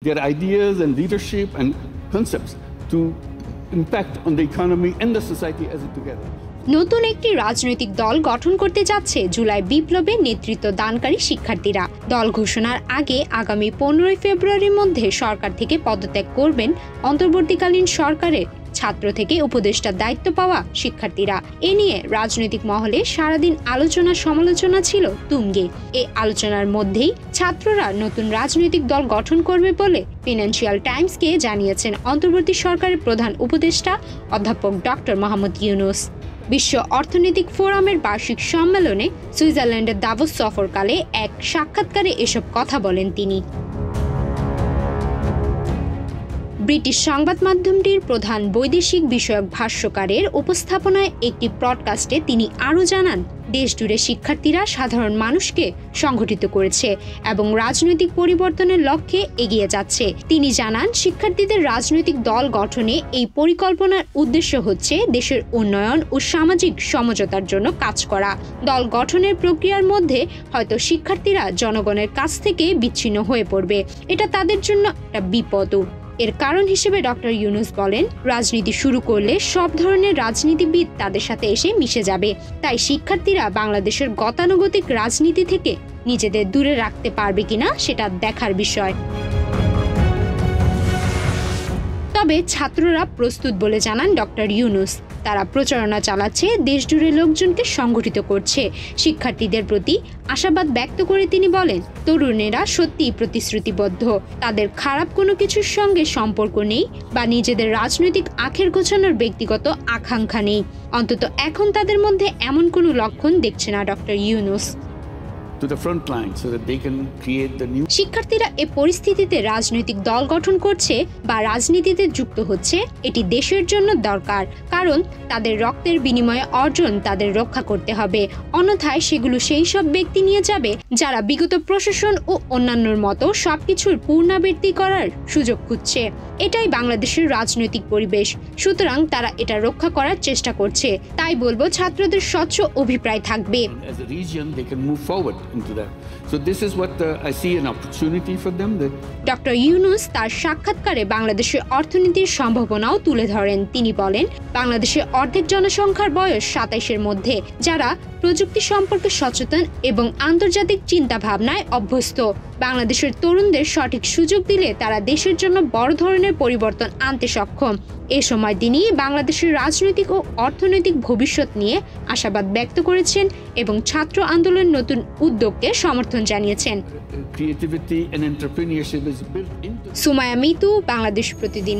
their ideas and leadership and concepts to impact on the economy and the society as it together. নতুন একটি রাজনৈতিক দল গঠন করতে যাচ্ছে জুলাই বিপ্লবে নেতৃত্ব দানকারী শিক্ষার্থীরা। দল ঘোষণার আগে আগামী 15 ফেব্রুয়ারির মধ্যে সরকার থেকে পদত্যাগ করবেন অন্তর্বর্তীকালীন সরকারের ছাত্র থেকে উপদেষ্টার দায়িত্ব পাওয়া শিক্ষার্থীরা। এ নিয়ে রাজনৈতিক মহলে সারাদিন আলোচনা সমালোচনা ছিল তুঙ্গে। এই আলোচনার মধ্যেই ছাত্ররা নতুন রাজনৈতিক দল গঠন করবে বলে ফিনান্সিয়াল টাইমসকে জানিয়েছেন অন্তর্বর্তী সরকারের প্রধান উপদেষ্টা অধ্যাপক ডক্টর মোহাম্মদ ইউনূস। বিশ্ব অর্থনৈতিক ফোরামের বার্ষিক সম্মেলনে সুইজারল্যান্ডের দাভোস সফরকালে এক সাক্ষাৎকারে এসব কথা বলেন তিনি। ব্রিটিশ সংবাদ মাধ্যমটির প্রধান বৈদেশিক বিষয়ক ভাষ্যকারের উপস্থাপনায় একটি পডকাস্টে তিনি আরও জানান, দেশজুড়ে শিক্ষার্থীরা সাধারণ মানুষকে সংগঠিত করেছে এবং রাজনৈতিক পরিবর্তনের লক্ষ্যে এগিয়ে যাচ্ছে। তিনি জানান, শিক্ষার্থীদের রাজনৈতিক দল গঠনে এই পরিকল্পনার উদ্দেশ্য হচ্ছে দেশের উন্নয়ন ও সামাজিক সমঝোতার জন্য কাজ করা। দল গঠনের প্রক্রিয়ার মধ্যে হয়তো শিক্ষার্থীরা জনগণের কাছ থেকে বিচ্ছিন্ন হয়ে পড়বে। এটা তাদের জন্য একটা বিপদও। এর কারণ হিসেবে ডক্টর ইউনূস বলেন, রাজনীতি শুরু করলে সব ধরনের রাজনীতিবিদ তাদের সাথে এসে মিশে যাবে। তাই শিক্ষার্থীরা বাংলাদেশের গতানুগতিক রাজনীতি থেকে নিজেদের দূরে রাখতে পারবে কিনা সেটা দেখার বিষয়। তবে ছাত্ররা প্রস্তুত বলে জানান ডক্টর ইউনূস। তারা প্রচারণা চালাচ্ছে, দেশজুড়ে লোকজনকে সংগঠিত করছে। শিক্ষার্থীদের প্রতি আশাবাদ ব্যক্ত করে তিনি বলেন, তরুণেরা সত্যিই প্রতিশ্রুতিবদ্ধ। তাদের খারাপ কোনো কিছুর সঙ্গে সম্পর্ক নেই বা নিজেদের রাজনৈতিক আখের গোছানোর ব্যক্তিগত আকাঙ্ক্ষা নেই। অন্তত এখন তাদের মধ্যে এমন কোনো লক্ষণ দেখছে না ডক্টর ইউনূস। শিক্ষার্থীরা এ পরিস্থিতিতে রাজনৈতিক দল গঠন করছে বা রাজনীতিতে যুক্ত হচ্ছে, এটি দেশের জন্য দরকার। কারণ তাদের রক্তের বিনিময়ে অর্জন তাদের রক্ষা করতে হবে। অন্যথায় সেগুলো সেই সব ব্যক্তি নিয়ে যাবে যারা বিগত প্রশাসন ও অন্যান্যর মতো সবকিছুর পুনরাবৃত্তি করার সুযোগ খুঁজছে। এটাই বাংলাদেশের রাজনৈতিক পরিবেশ। সুতরাং তারা এটা রক্ষা করার চেষ্টা করছে। তাই বলবো, ছাত্রদের স্বচ্ছ অভিপ্রায় থাকবে। ডক্টর ইউনূস তার সাক্ষাৎকারে বাংলাদেশের অর্থনীতির সম্ভাবনাও তুলে ধরেন। তিনি বলেন, বাংলাদেশের অর্ধেক জনসংখ্যার বয়স 27-এর মধ্যে, যারা প্রযুক্তি সম্পর্কে সচেতন এবং আন্তর্জাতিক চিন্তা ভাবনায় অভ্যস্ত। বাংলাদেশের তরুণদের সঠিক সুযোগ দিলে তারা দেশের জন্য বড় ধরনের পরিবর্তন আনতে সক্ষম। এ সময় তিনি বাংলাদেশের রাজনৈতিক ও অর্থনৈতিক ভবিষ্যৎ নিয়ে আশাবাদ ব্যক্ত করেছেন এবং ছাত্র আন্দোলনের নতুন উদ্যোগকে সমর্থন জানিয়েছেন। সুমাইয়া মিতু, বাংলাদেশ প্রতিদিন।